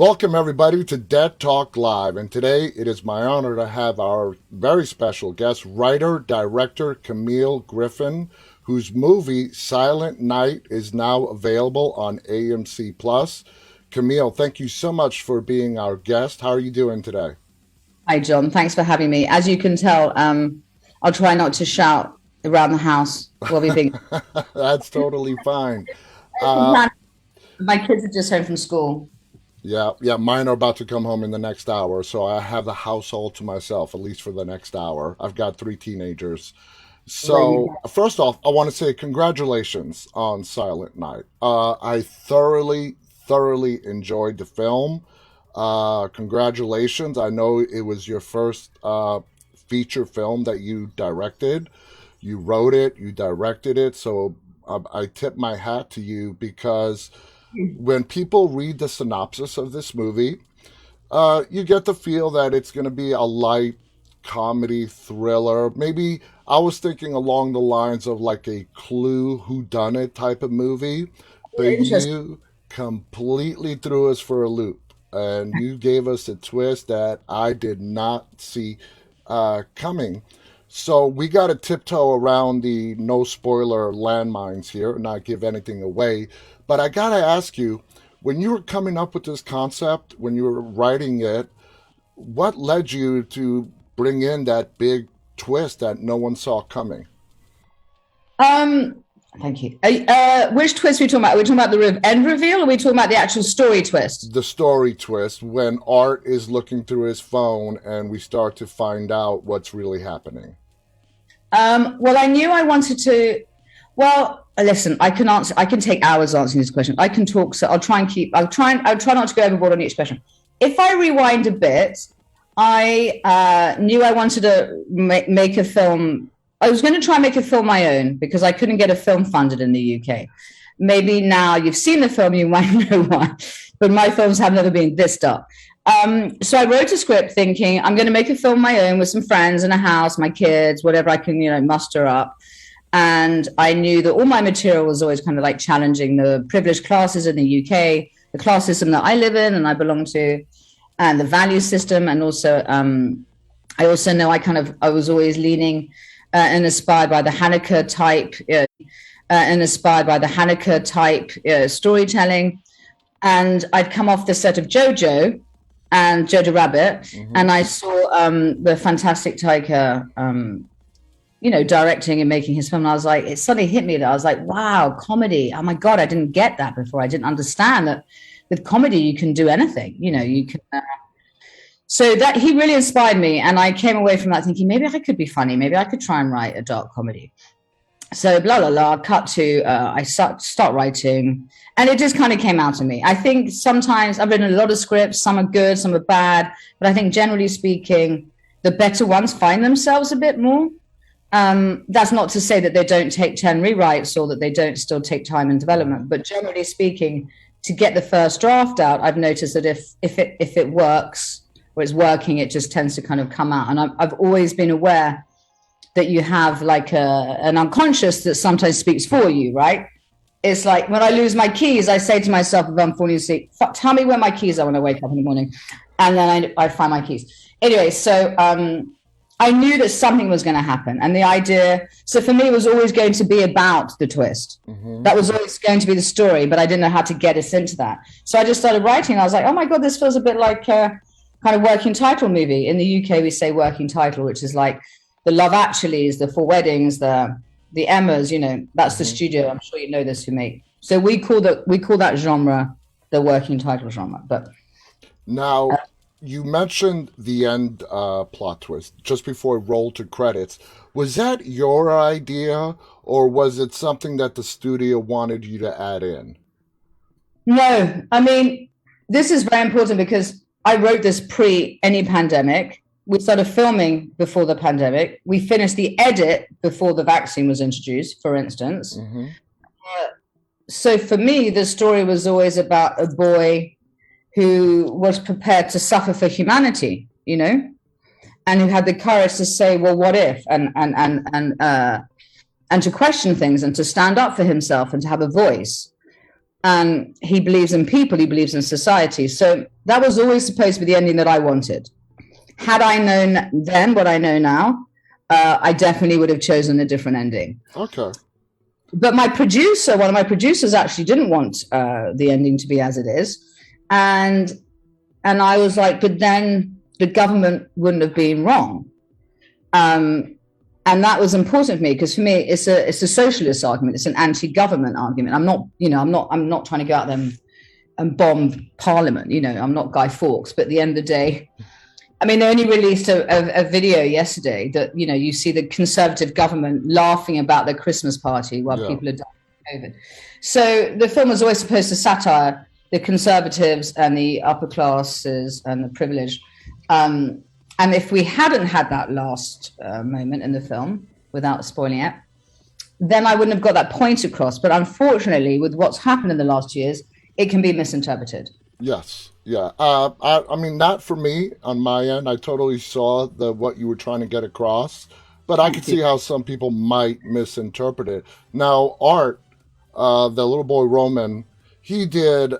Welcome, everybody, to Dead Talk Live. And today it is my honor to have our very special guest, writer, director Camille Griffin, whose movie Silent Night is now available on AMC Plus. Camille, thank you so much for being our guest. How are you doing today? Hi, John. Thanks for having me. As you can tell, I'll try not to shout around the house while we're being. That's totally fine. Uh, My kids are just home from school. yeah, mine are about to come home in the next hour, so I have the household to myself, at least for the next hour. I've got three teenagers. There you So, first off, I want to say congratulations on Silent Night. I thoroughly enjoyed the film. Congratulations. I know it was your first feature film that you directed. You wrote it, you directed it. So, I tip my hat to you because go. when people read the synopsis of this movie, you get the feel that it's going to be a light comedy thriller. Maybe I was thinking along the lines of like a Clue whodunit type of movie, but Interesting. you completely threw us for a loop. And you gave us a twist that I did not see coming. So we got to tiptoe around the no spoiler landmines here and not give anything away. But I got to ask you, when you were coming up with this concept, when you were writing it, what led you to bring in that big twist that no one saw coming? Um, Thank you. Which twist are we talking about? Are we talking about the end reveal, or are we talking about the actual story twist? The story twist when Art is looking through his phone and we start to find out what's really happening. Well, I knew I wanted to. Well, listen, I can answer. I can take hours answering this question. I can talk. So I'll try and keep. I'll try not to go overboard on each question. If I rewind a bit, I knew I wanted to make a film. I was going to try and make a film my own because I couldn't get a film funded in the UK. Maybe now you've seen the film, you might know why, but my films have never been this dark. So I wrote a script thinking I'm going to make a film my own with some friends in a house, my kids, whatever I can, muster up. And I knew that all my material was always kind of like challenging the privileged classes in the UK, the class system that I live in and I belong to, and the value system. And also, I also know I was always leaning and inspired by the Hanukkah type, storytelling. And I'd come off the set of Jojo and Jojo Rabbit, Hmm. and I saw the fantastic Taika, directing and making his film. And I was like, it suddenly hit me that I was like, wow, comedy. Oh my God, I didn't get that before. I didn't understand that with comedy, you can do anything, you can. So that he really inspired me. And I came away from that thinking, maybe I could be funny. Maybe I could try and write a dark comedy. So blah, blah, blah, cut to, I start writing and it just kind of came out of me. I think sometimes I've written a lot of scripts, some are good, some are bad, but I think generally speaking, the better ones find themselves a bit more. That's not to say that they don't take 10 rewrites or that they don't still take time in development, but generally speaking, to get the first draft out, I've noticed that if it works or it's working, it just tends to kind of come out. And I've always been aware that you have like an unconscious that sometimes speaks for you, right? It's like when I lose my keys, I say to myself, if I'm falling asleep, tell me where my keys are when I wake up in the morning. And then I find my keys. Anyway, so I knew that something was going to happen. And the idea, so for me, it was always going to be about the twist. Hmm. That was always going to be the story, but I didn't know how to get us into that. So I just started writing. I was like, oh my God, this feels a bit like a kind of working title movie. In the UK, we say working title, which is like the Love Actuallys, the For Weddings, the Emmas, that's the Hmm. studio. I'm sure you know this who make. So we call that genre the working title genre. But Now, you mentioned the end plot twist just before it rolled to credits. Was that your idea, or was it something that the studio wanted you to add in? no, I mean, this is very important because I wrote this pre any pandemic. We started filming before the pandemic. We finished the edit before the vaccine was introduced, for instance. Hmm. So for me, the story was always about a boy who was prepared to suffer for humanity, and who had the courage to say, "Well, what if?" and to question things and to stand up for himself and to have a voice. and he believes in people, he believes in society. So that was always supposed to be the ending that I wanted. Had I known then what I know now, I definitely would have chosen a different ending. Okay. But my producer, one of my producers, actually didn't want the ending to be as it is, and I was like, but then the government wouldn't have been wrong, and that was important for me, because for me it's a socialist argument, it's an anti-government argument. I'm not trying to go out there and bomb Parliament. I'm not Guy Fawkes, but at the end of the day, I mean, they only released a video yesterday that, you see the Conservative government laughing about their Christmas party while people are dying of COVID. So the film was always supposed to satire the Conservatives and the upper classes and the privileged. And if we hadn't had that last moment in the film, without spoiling it, then I wouldn't have got that point across. But unfortunately, with what's happened in the last years, it can be misinterpreted. Yes. Yeah. I mean, not for me on my end. I totally saw what you were trying to get across, but I could see how some people might misinterpret it. Now, Art, the little boy Roman, he is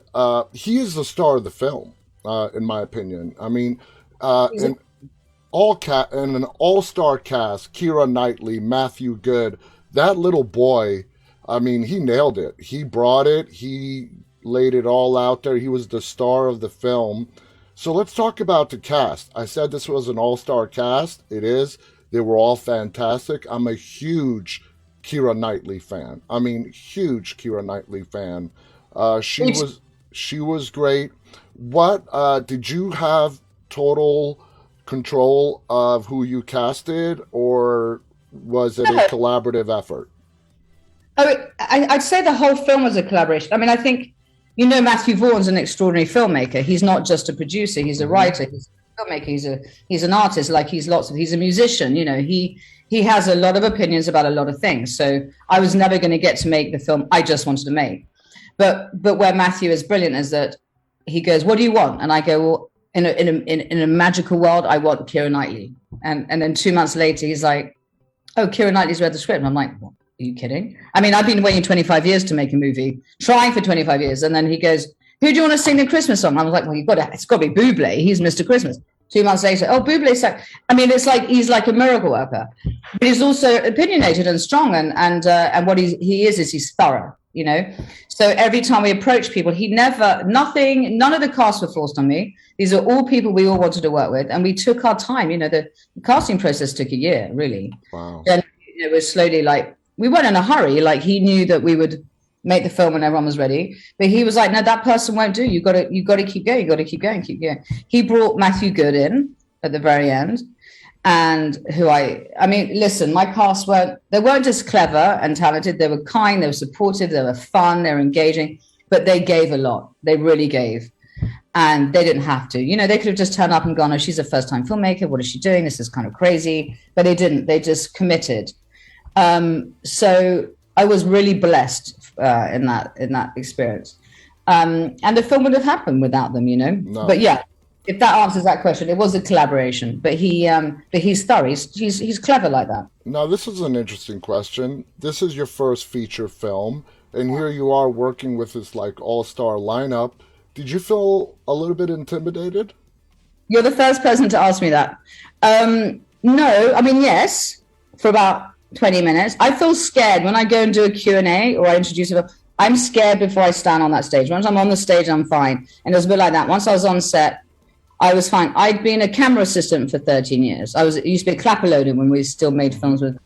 the star of the film, in my opinion. I mean, in an all-star cast, Keira Knightley, Matthew Good, that little boy, I mean, he nailed it. He brought it. He laid it all out there. He was the star of the film. So let's talk about the cast. I said this was an all-star cast. It is. They were all fantastic. I'm a huge Keira Knightley fan. I mean, huge Keira Knightley fan. She was great. What did you have total control of who you casted, or was it a collaborative effort? I'd say the whole film was a collaboration. I mean, I think, Matthew Vaughan's an extraordinary filmmaker. He's not just a producer. He's a writer. He's a filmmaker. He's an artist. Like he's a musician. He has a lot of opinions about a lot of things. So I was never going to get to make the film I just wanted to make. But where Matthew is brilliant is that he goes, "What do you want?" And I go, "Well, in a magical world, I want Keira Knightley." And then 2 months later, he's like, "Oh, Keira Knightley's read the script." And I'm like, "What? Are you kidding?" I mean, I've been waiting 25 years to make a movie, trying for 25 years. And then he goes, "Who do you want to sing the Christmas song?" I was like, "Well, it's got to be Bublé. He's Mr. Christmas." 2 months later, "Oh, Bublé sang." I mean, it's like he's like a miracle worker. But he's also opinionated and strong, and what he is he's thorough. So every time we approach people, none of the cast were forced on me. These are all people we all wanted to work with, and we took our time. The casting process took a year, really. Wow. Then it was slowly, like, we weren't in a hurry. Like, he knew that we would make the film when everyone was ready, but he was like, "No, that person won't do. You got to keep going. You got to keep going, keep going." He brought Matthew Good in at the very end, and I mean, listen, my cast weren't just clever and talented. They were kind, they were supportive, they were fun, they were engaging, but they gave a lot. They really gave, and they didn't have to. They could have just turned up and gone, "Oh, she's a first-time filmmaker. What is she doing? This is kind of crazy." But they didn't. They just committed. So I was really blessed in that experience, and the film would have happened without them. No. But yeah. If that answers that question, it was a collaboration, but he's thorough. He's clever like that. Now, this is an interesting question. This is your first feature film, and here you are working with this like all-star lineup. Did you feel a little bit intimidated? You're the first person to ask me that. No, I mean, yes, for about 20 minutes. I feel scared when I go and do a Q&A or I introduce a film. I'm scared before I stand on that stage. Once I'm on the stage, I'm fine. And it was a bit like that. Once I was on set, I was fine. I'd been a camera assistant for 13 years. I used to be a clapper loader when we still made films with.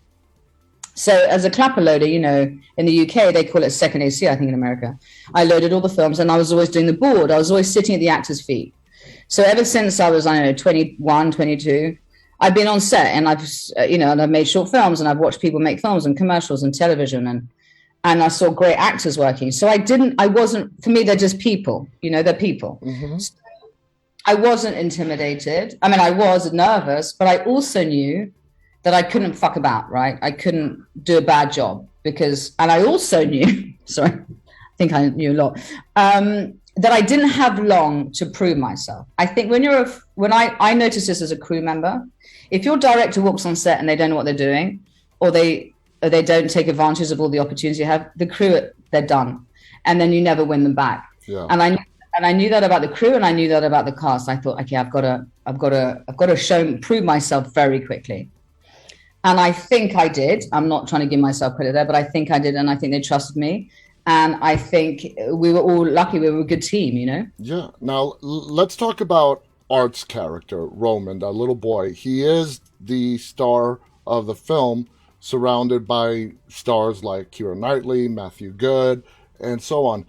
So as a clapper loader, in the UK, they call it second AC, I think in America. I loaded all the films and I was always doing the board. I was always sitting at the actor's feet. So ever since I was, 21, 22, I've been on set and I've made short films and I've watched people make films and commercials and television and I saw great actors working. So for me, they're just people, they're people. Mm-hmm. So I wasn't intimidated. I mean, I was nervous, but I also knew that I couldn't fuck about, right? I couldn't do a bad job and I also knew, sorry, I think I knew a lot, that I didn't have long to prove myself. I think when I noticed this as a crew member, if your director walks on set and they don't know what they're doing, or they don't take advantage of all the opportunities you have, the crew, they're done. and then you never win them back. Yeah. And I knew that about the crew, and I knew that about the cast. I thought, okay, I've got to prove myself very quickly. And I think I did. I'm not trying to give myself credit there, but I think I did, and I think they trusted me. And I think we were all lucky. We were a good team, you know? Yeah. Now, let's talk about Art's character, Roman, that little boy. He is the star of the film, surrounded by stars like Keira Knightley, Matthew Good, and so on.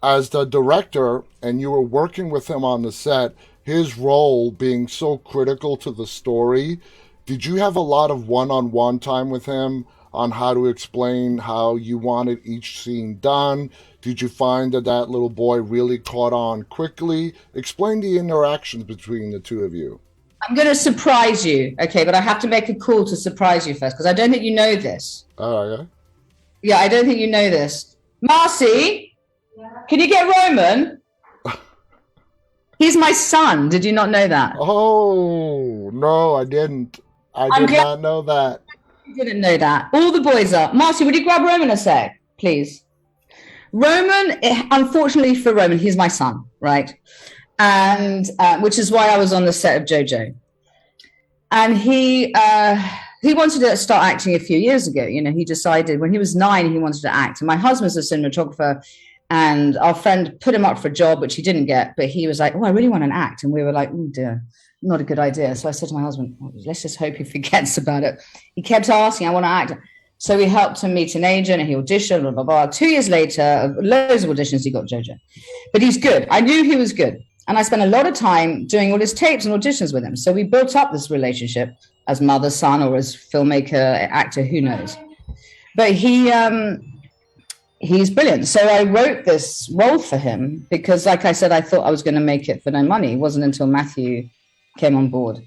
As the director, and you were working with him on the set, his role being so critical to the story, did you have a lot of one-on-one time with him on how to explain how you wanted each scene done? Did you find that little boy really caught on quickly? Explain the interactions between the two of you. I'm going to surprise you, okay? But I have to make a call to surprise you first, because I don't think you know this. Oh, yeah? Yeah, I don't think you know this. Marcy, can you get Roman? He's my son. Did you not know that? Oh, no, I didn't. I did not know that. You didn't know that. All the boys are. Marcy, would you grab Roman a sec, please? Roman, unfortunately for Roman, he's my son, right? And which is why I was on the set of JoJo. And he wanted to start acting a few years ago. You know, he decided when he was 9, he wanted to act. And my husband's a cinematographer, and our friend put him up for a job, which he didn't get. But he was like, "Oh, I really want to act." And we were like, "Oh dear, not a good idea." So I said to my husband, "Let's just hope he forgets about it." He kept asking, "I want to act." So we helped him meet an agent, and he auditioned, blah, blah, blah. 2 years later, loads of auditions, he got JoJo. But he's good. I knew he was good. And I spent a lot of time doing all his tapes and auditions with him. So we built up this relationship as mother, son, or as filmmaker, actor, who knows. But he's brilliant. So I wrote this role for him because, like I said, I thought I was going to make it for no money. It wasn't until Matthew came on board.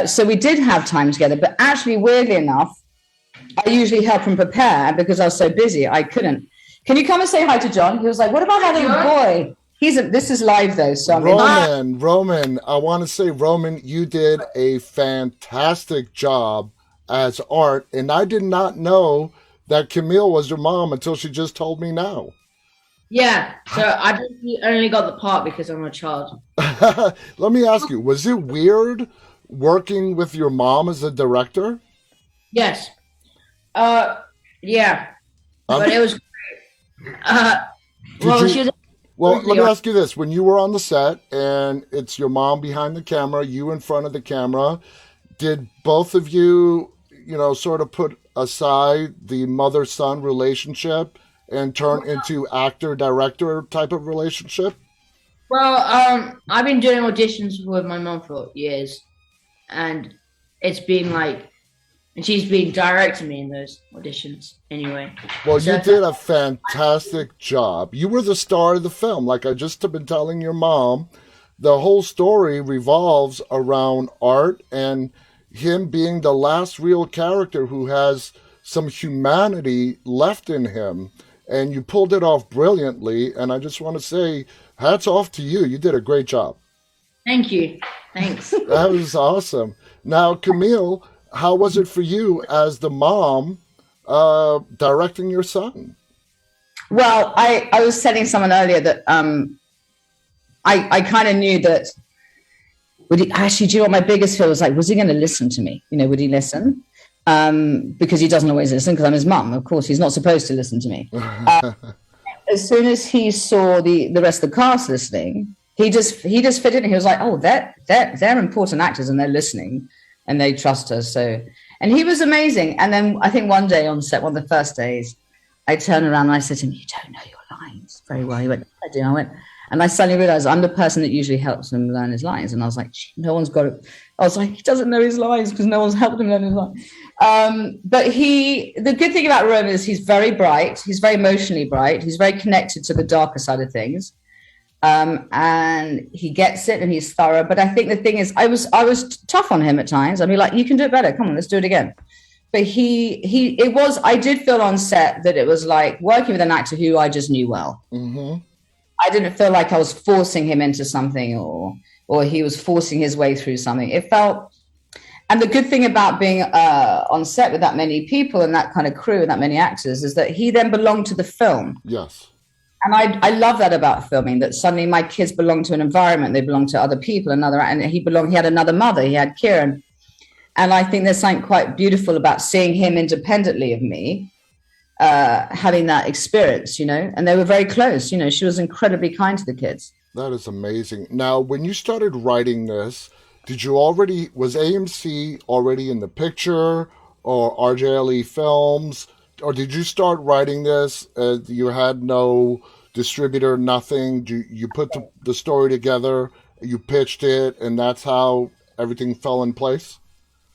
So we did have time together. But actually, weirdly enough, I usually help him prepare because I was so busy. I couldn't. Can you come and say hi to John? He was like, "What about that little boy?" This is live though, so Roman, I want to say, Roman, you did a fantastic job as Art, and I did not know that Camille was your mom until she just told me now. Yeah, so I only got the part because I'm a child. Let me ask you, was it weird working with your mom as a director? Yes. Yeah. But it was great. Well, let me ask you this. When you were on the set and it's your mom behind the camera, you in front of the camera, did both of you, sort of put aside the mother-son relationship and turn into actor-director type of relationship? Well, I've been doing auditions with my mom for years, and it's been like, and she's been directing me in those auditions anyway. Well, you did a fantastic job. You were the star of the film. Like I just have been telling your mom, the whole story revolves around Art and him being the last real character who has some humanity left in him. And you pulled it off brilliantly. And I just want to say, hats off to you. You did a great job. Thank you. Thanks. That was awesome. Now, Camille, how was it for you as the mom directing your son? Well, I was telling someone earlier that I kind of knew that do you know what my biggest fear was like? Was he going to listen to me? Would he listen? Because he doesn't always listen because I'm his mum. Of course, he's not supposed to listen to me. As soon as he saw the rest of the cast listening, he just fit in. He was like, "Oh, they're important actors and they're listening and they trust us." So, and he was amazing. And then I think one day on set, one of the first days, I turned around and I said to him, "You don't know your lines very well." He went, "I do." I went, and I suddenly realized I'm the person that usually helps him learn his lines. And I was like, no one's got it. I was like, he doesn't know his lines because no one's helped him learn his lines. But the good thing about Roman is he's very bright. He's very emotionally bright. He's very connected to the darker side of things. And he gets it and he's thorough. But I think the thing is, I was tough on him at times. I'd be like, "You can do it better. Come on, let's do it again." But I did feel on set that it was like working with an actor who I just knew well. Mm-hmm. I didn't feel like I was forcing him into something or he was forcing his way through something. It felt, and the good thing about being on set with that many people and that kind of crew and that many actors is that he then belonged to the film. Yes. And I love that about filming, that suddenly my kids belong to an environment, they belong to other people, and he had another mother, he had Kieran. And I think there's something quite beautiful about seeing him independently of me, having that experience, you know, and they were very close. You know, she was incredibly kind to the kids. That is amazing. Now, when you started writing this, was AMC already in the picture, or RJLE Films, or did you start writing this? You had no distributor, nothing. You put the story together, you pitched it, and that's how everything fell in place?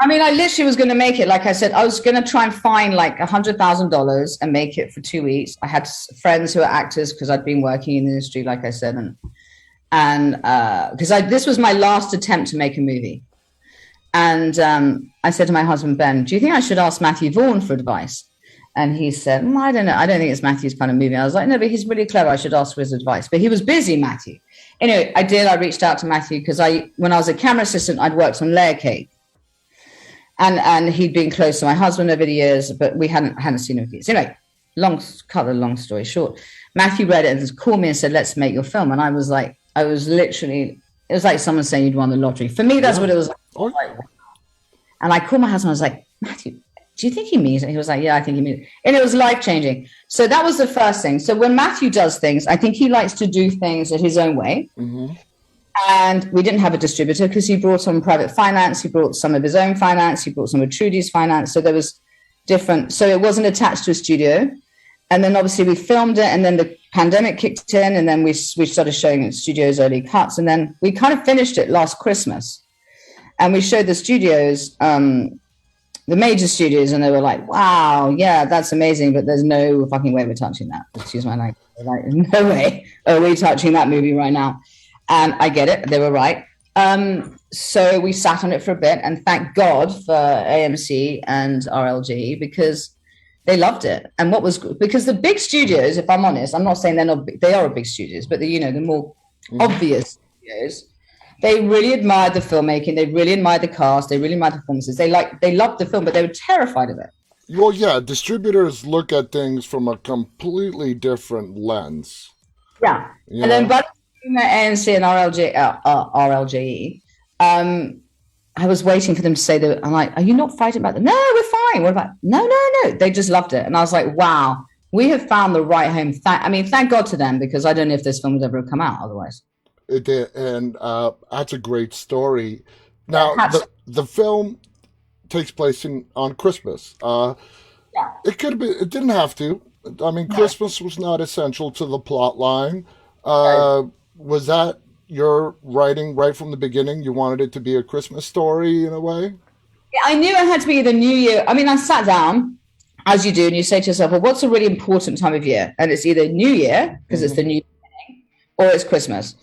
I mean, I literally was going to make it. Like I said, I was going to try and find like $100,000 and make it for 2 weeks. I had friends who are actors because I'd been working in the industry, like I said, and because this was my last attempt to make a movie. And I said to my husband, Ben, do you think I should ask Matthew Vaughn for advice? And he said, I don't know. I don't think it's Matthew's kind of movie. I was like, no, but he's really clever. I should ask for his advice. But he was busy, Matthew. Anyway, I did. I reached out to Matthew because when I was a camera assistant, I'd worked on Layer Cake. And he'd been close to my husband over the years, but we hadn't seen him. So anyway, cut a long story short. Matthew read it and called me and said, let's make your film. And I was like, it was like someone saying you'd won the lottery. For me, that's what it was like. Oh. And I called my husband. I was like, Matthew, do you think he means it? He was like, yeah, I think he means it. And it was life-changing. So that was the first thing. So when Matthew does things, I think he likes to do things at his own way. Mm-hmm. And we didn't have a distributor because he brought on private finance. He brought some of his own finance. He brought some of Trudy's finance. So there was different. So it wasn't attached to a studio. And then obviously we filmed it, and then the pandemic kicked in, and then we started showing it studios early cuts. And then we kind of finished it last Christmas. And we showed the studios, the major studios, and they were like, wow, yeah, that's amazing, but there's no fucking way we're touching that. Excuse my language. Like, no way are we touching that movie right now. And I get it. They were right. So we sat on it for a bit, and thank God for AMC and RLG because they loved it. And because the big studios, if I'm honest, I'm not saying they're not big, they are big studios, but the more obvious studios, they really admired the filmmaking. They really admired the cast. They really admired the performances. They loved the film, but they were terrified of it. Well, yeah, distributors look at things from a completely different lens. Yeah. And then by the ANC and RLGE, I was waiting for them to say that. I'm like, are you not fighting about that? No, we're fine. What about? No. They just loved it. And I was like, wow, we have found the right home. Thank God to them, because I don't know if this film would ever come out otherwise. It did. And that's a great story. Now, the film takes place on Christmas. It could have been, it didn't have to. I mean, Christmas was not essential to the plot line. Was that your writing right from the beginning? You wanted it to be a Christmas story in a way? Yeah, I knew it had to be the New Year. I mean, I sat down, as you do, and you say to yourself, well, what's a really important time of year? And it's either New Year, because it's the new beginning, or it's Christmas.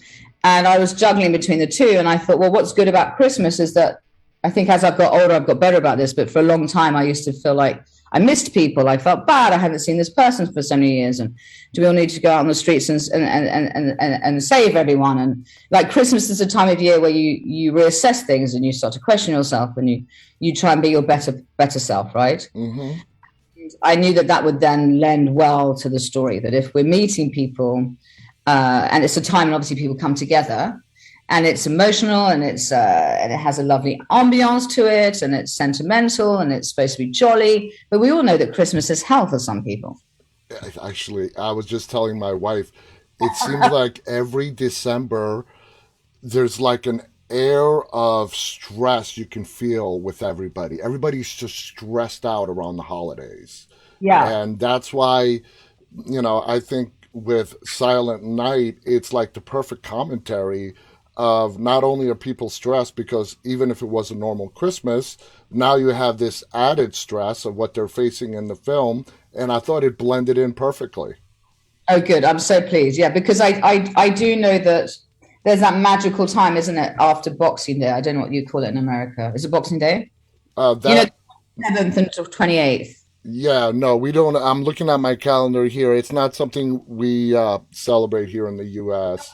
And I was juggling between the two. And I thought, well, what's good about Christmas is that I think as I've got older, I've got better about this. But for a long time, I used to feel like I missed people. I felt bad. I hadn't seen this person for so many years. And do we all need to go out on the streets and save everyone? And like Christmas is a time of year where you reassess things and you start to question yourself and you try and be your better self, right? Mm-hmm. I knew that would then lend well to the story, that if we're meeting people, and it's a time when obviously people come together, and it's emotional, and it has a lovely ambiance to it, and it's sentimental, and it's supposed to be jolly. But we all know that Christmas is hell for some people. Actually, I was just telling my wife, it seems like every December there's like an air of stress you can feel with everybody. Everybody's just stressed out around the holidays. Yeah. And that's why, I think with Silent Night, it's like the perfect commentary of not only are people stressed, because even if it was a normal Christmas, now you have this added stress of what they're facing in the film, and I thought it blended in perfectly. Oh, good. I'm so pleased. Yeah, because I do know that there's that magical time, isn't it, after Boxing Day? I don't know what you call it in America. Is it Boxing Day? 7th until 28th. Yeah, no, we don't. I'm looking at my calendar here. It's not something we celebrate here in the U.S.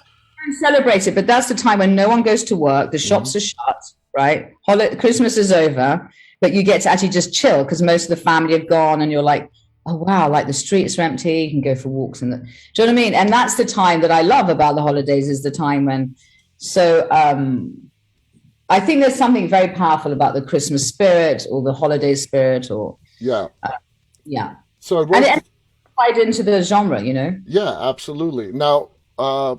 Celebrate it, but that's the time when no one goes to work, the shops are shut, right? Christmas is over, but you get to actually just chill because most of the family have gone, and you're like oh wow, like the streets are empty, you can go for walks do you know what I mean? And that's the time that I love about the holidays, is the time when, so I think there's something very powerful about the Christmas spirit or the holiday spirit, or Yeah. yeah. So And it tied into the genre, you know? yeah, absolutely. Now, I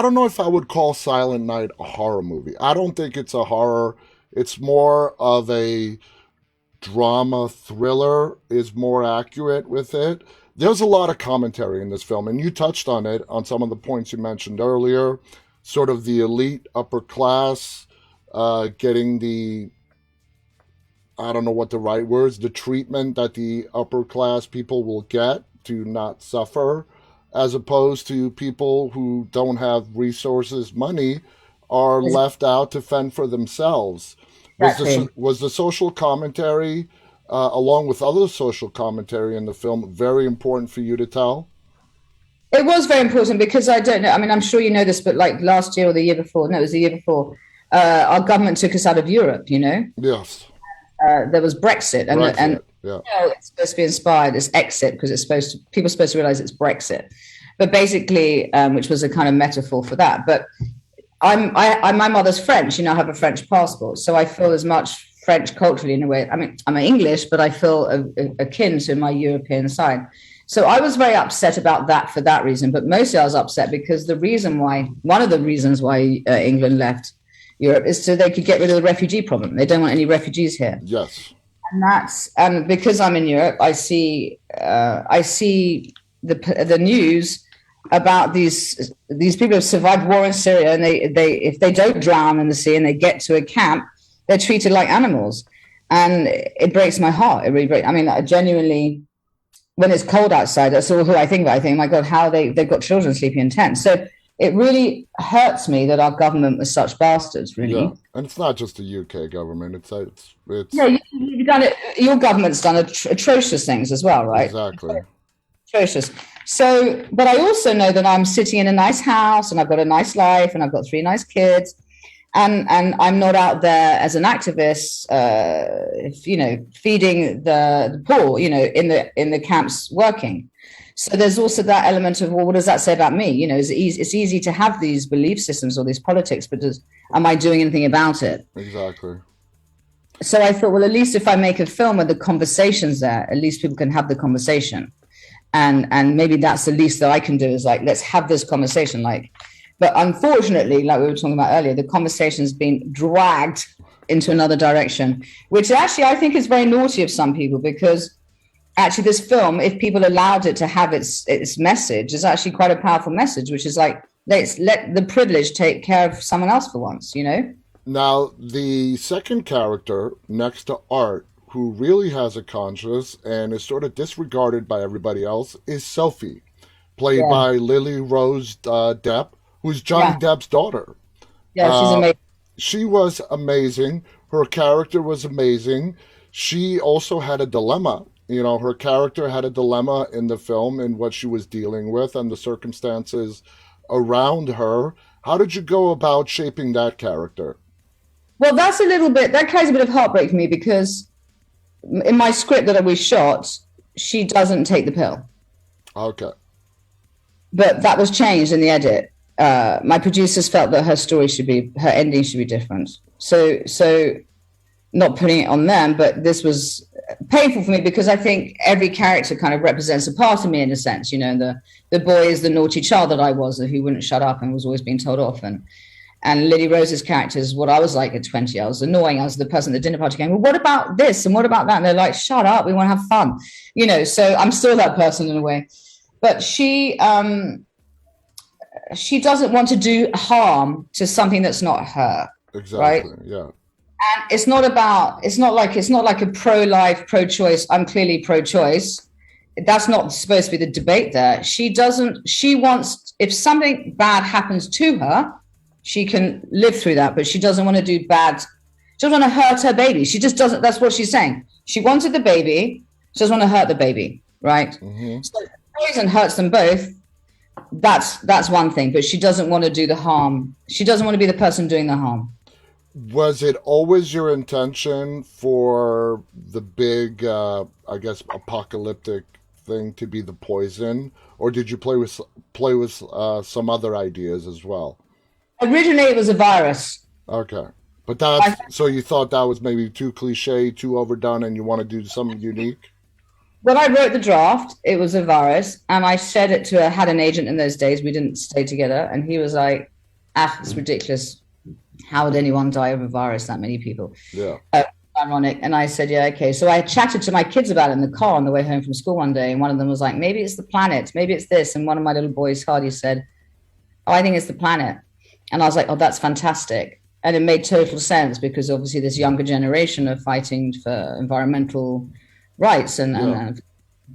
don't know if I would call Silent Night a horror movie. I don't think it's a horror. It's more of a drama thriller, is more accurate with it. There's a lot of commentary in this film, and you touched on it on some of the points you mentioned earlier. Sort of the elite upper class getting the, I don't know what the right words, the treatment that the upper class people will get to not suffer, as opposed to people who don't have resources, money, are left out to fend for themselves. Exactly. Was the social commentary, along with other social commentary in the film, very important for you to tell? It was very important because I don't know, I mean, I'm sure you know this, but like last year or the year before, no, it was the year before, our government took us out of Europe, you know? Yes. There was Brexit, and Yeah. it's supposed to be inspired as exit because people are supposed to realize it's Brexit, but basically, which was a kind of metaphor for that. But my mother's French, you know, I have a French passport, so I feel as much French culturally in a way. I mean, I'm English, but I feel akin to my European side. So I was very upset about that for that reason, but mostly I was upset because one of the reasons why England left Europe is so they could get rid of the refugee problem. They don't want any refugees here. Yes. And because I'm in Europe, I see the news about these people who have survived war in Syria, and they if they don't drown in the sea and they get to a camp, they're treated like animals, and it breaks my heart. It really breaks. I mean, genuinely, when it's cold outside, that's all who I think about. I think, my God, how they've got children sleeping in tents. So it really hurts me that our government was such bastards, really. Yeah. And it's not just the UK government. It's Yeah, you've done it. Your government's done atrocious things as well, right? exactly. Atrocious. So, but I also know that I'm sitting in a nice house and I've got a nice life and I've got 3 nice kids, and I'm not out there as an activist, feeding the poor, in the camps working. So there's also that element of, well, what does that say about me? You know, it's easy to have these belief systems or these politics, but am I doing anything about it? Exactly. So I thought, well, at least if I make a film where the conversation's there, at least people can have the conversation. And maybe that's the least that I can do, is like, let's have this conversation. But unfortunately, like we were talking about earlier, the conversation's been dragged into another direction, which actually I think is very naughty of some people, because actually this film, if people allowed it to have its message, is actually quite a powerful message, which is like, let's let the privilege take care of someone else for once, you know? Now, the second character next to Art, who really has a conscience and is sort of disregarded by everybody else, is Sophie, played by Lily Rose Depp, who's Johnny Depp's daughter. Yeah, she's amazing. She was amazing. Her character was amazing. She also had a dilemma. You know, her character had a dilemma in the film in what she was dealing with and the circumstances around her. How did you go about shaping that character? Well, that carries a bit of heartbreak for me, because in my script that we shot, she doesn't take the pill. Okay. But that was changed in the edit. My producers felt that her ending should be different. So not putting it on them, but this was painful for me, because I think every character kind of represents a part of me in a sense, you know. And the boy is the naughty child that I was, who wouldn't shut up and was always being told off. And Lily Rose's character is what I was like at 20. I was annoying. I was the person at the dinner party going, well, what about this? And what about that? And they're like, shut up. We want to have fun. You know, so I'm still that person in a way. But she doesn't want to do harm to something that's not her. Exactly. Right? Yeah. And it's not like a pro-life, pro-choice. I'm clearly pro-choice. That's not supposed to be the debate there. She wants, if something bad happens to her, she can live through that, but she doesn't want to do bad. She doesn't want to hurt her baby. She just doesn't. That's what she's saying. She wanted the baby. She doesn't want to hurt the baby, right? Mm-hmm. So if the poison hurts them both, that's one thing. But she doesn't want to do the harm. She doesn't want to be the person doing the harm. Was it always your intention for the big, I guess, apocalyptic thing to be the poison, or did you play with some other ideas as well? Originally, it was a virus. Okay, but I, that's so you thought that was maybe too cliche, too overdone, and you want to do something unique. when I wrote the draft, it was a virus, and I shared it to had an agent in those days. We didn't stay together, and he was like, "Ah, it's ridiculous. How would anyone die of a virus? That many people." Yeah. Ironic. And I said, "Yeah, okay." So I chatted to my kids about it in the car on the way home from school one day, and one of them was like, "Maybe it's the planet. Maybe it's this." And one of my little boys, Hardy, said, "Oh, I think it's the planet." And I was like, "Oh, that's fantastic." And it made total sense because obviously this younger generation are fighting for environmental rights and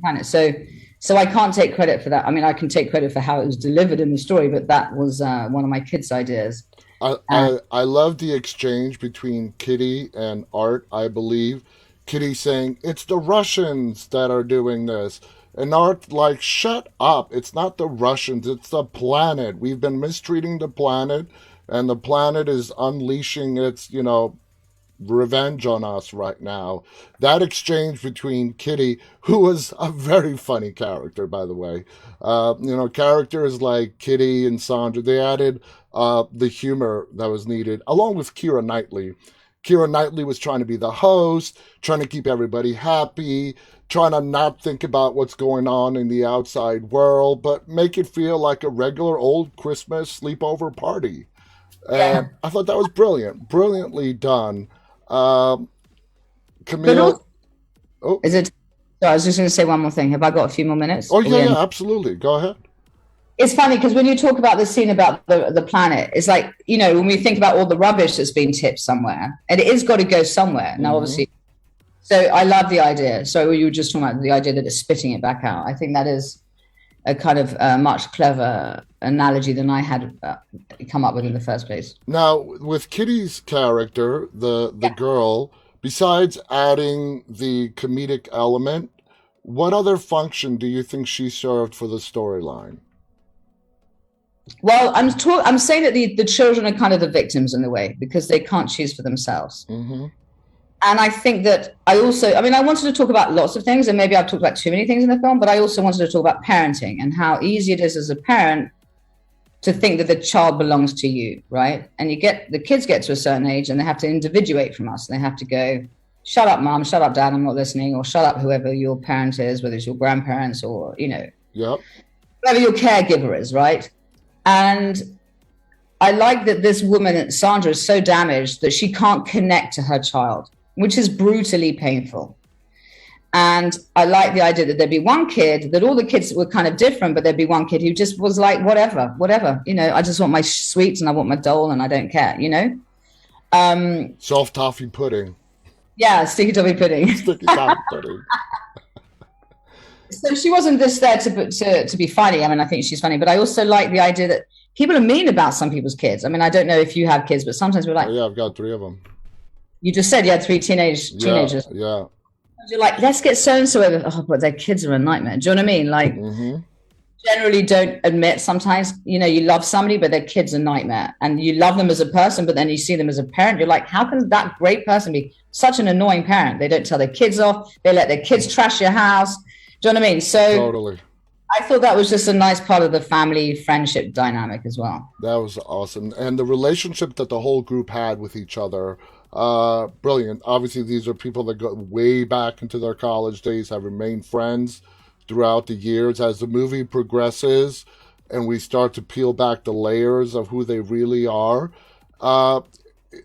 planet. So I can't take credit for that. I mean, I can take credit for how it was delivered in the story, but that was one of my kids' ideas. I love the exchange between Kitty and Art, I believe. Kitty saying, "It's the Russians that are doing this." And Art like, "Shut up. It's not the Russians, it's the planet. We've been mistreating the planet, and the planet is unleashing its, revenge on us right now." That exchange between Kitty, who was a very funny character, by the way, characters like Kitty and Sandra, they added the humor that was needed, along with Keira Knightley. Keira Knightley was trying to be the host, trying to keep everybody happy, trying to not think about what's going on in the outside world, but make it feel like a regular old Christmas sleepover party. Yeah. And I thought that was brilliant, brilliantly done. Um, But Camille, oh, is it? So I was just going to say one more thing. Have I got a few more minutes? oh yeah, yeah, absolutely. Go ahead. It's funny because when you talk about the scene about the planet, it's like, when we think about all the rubbish that's been tipped somewhere, and it is got to go somewhere. Now, Hmm. obviously, so I love the idea. So you were just talking about the idea that it's spitting it back out. I think that is a kind of much clever analogy than I had come up with in the first place. Now, with Kitty's character, the Yeah. girl, besides adding the comedic element, what other function do you think she served for the storyline? Well, I'm saying that the children are kind of the victims in a way because they can't choose for themselves. Hmm. And I think that I wanted to talk about lots of things, and maybe I've talked about too many things in the film, but I also wanted to talk about parenting and how easy it is as a parent to think that the child belongs to you, right? And the kids get to a certain age and they have to individuate from us. And they have to go, "Shut up, mom, shut up, dad, I'm not listening," or "Shut up, whoever your parent is, whether it's your grandparents or, Yep. whoever your caregiver is, right?" And I like that this woman, Sandra, is so damaged that she can't connect to her child, which is brutally painful. And I like the idea that there'd be one kid, that all the kids were kind of different, but there'd be one kid who just was like, whatever, I just want my sweets and I want my dole and I don't care. Soft toffee pudding. Yeah, sticky toffee pudding. Sticky toffee pudding. So she wasn't just there to be funny. I mean, I think she's funny, but I also like the idea that people are mean about some people's kids. I mean, I don't know if you have kids, but sometimes we're like, Oh, yeah, I've got three of them. you just said you had three teenagers. Yeah. You're like, let's get so and so over. Oh, but their kids are a nightmare. Do you know what I mean? Like, Hmm. generally don't admit sometimes, you love somebody, but their kid's a nightmare. And you love them as a person, but then you see them as a parent. You're like, how can that great person be such an annoying parent? They don't tell their kids off. They let their kids trash your house. Do you know what I mean? So Totally. I thought that was just a nice part of the family friendship dynamic as well. That was awesome. And the relationship that the whole group had with each other, brilliant. Obviously, these are people that go way back into their college days, have remained friends throughout the years. As the movie progresses and we start to peel back the layers of who they really are,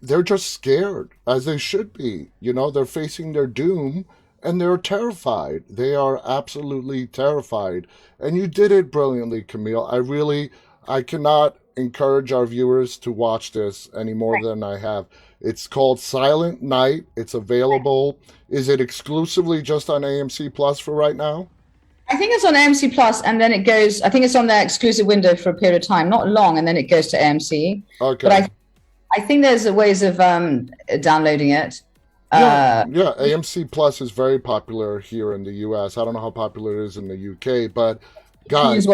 they're just scared, as they should be. They're facing their doom and they're terrified. They are absolutely terrified. And you did it brilliantly, Camille. I cannot encourage our viewers to watch this any more than I have. It's called Silent Night. It's available. Is it exclusively just on AMC Plus for right now? I think it's on AMC Plus, and then it goes. I think it's on their exclusive window for a period of time, not long, and then it goes to AMC. Okay. But I think there's ways of downloading it. Yeah, AMC Plus is very popular here in the US. I don't know how popular it is in the UK, but guys,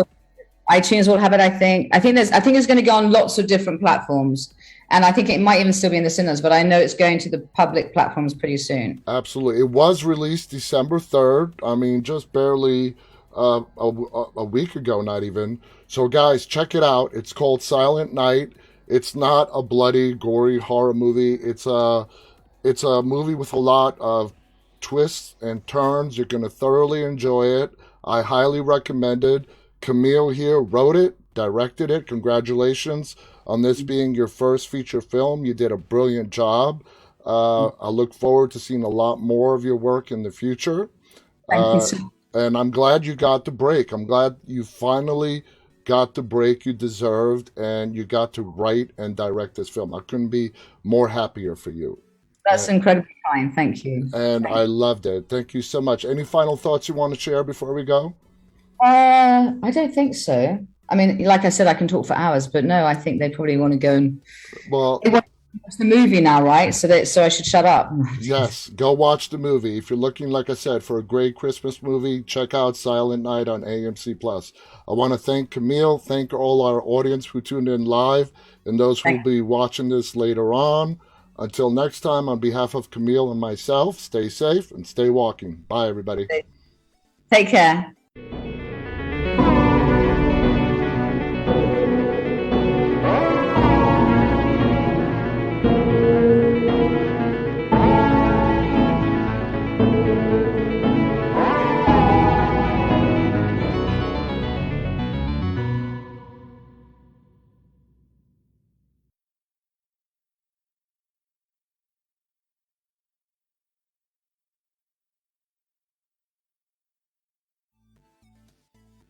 iTunes will have it. I think it's going to go on lots of different platforms, and I think it might even still be in the cinemas. But I know it's going to the public platforms pretty soon. Absolutely. It was released December 3rd. I mean, just barely a week ago, not even. So, guys, check it out. It's called Silent Night. It's not a bloody, gory horror movie. It's a movie with a lot of twists and turns. You're going to thoroughly enjoy it. I highly recommend it. Camille here wrote it, directed it. Congratulations on this being your first feature film. You did a brilliant job. I look forward to seeing a lot more of your work in the future. Thank you Uh, so much. and I'm glad you got the break. I'm glad you finally got the break you deserved and you got to write and direct this film. I couldn't be more happier for you. That's And, incredibly kind. Thank you. and I loved it. Thank you so much. Any final thoughts you want to share before we go? I don't think so. I mean, like I said, I can talk for hours, but no, I think they probably want to go and Well, they want to watch the movie now, right? So I should shut up. yes, go watch the movie. If you're looking, like I said, for a great Christmas movie, check out Silent Night on AMC Plus. I want to thank Camille, thank all our audience who tuned in live, and those who will be watching this later on. Until next time, on behalf of Camille and myself, stay safe and stay walking. Bye, everybody. Take care.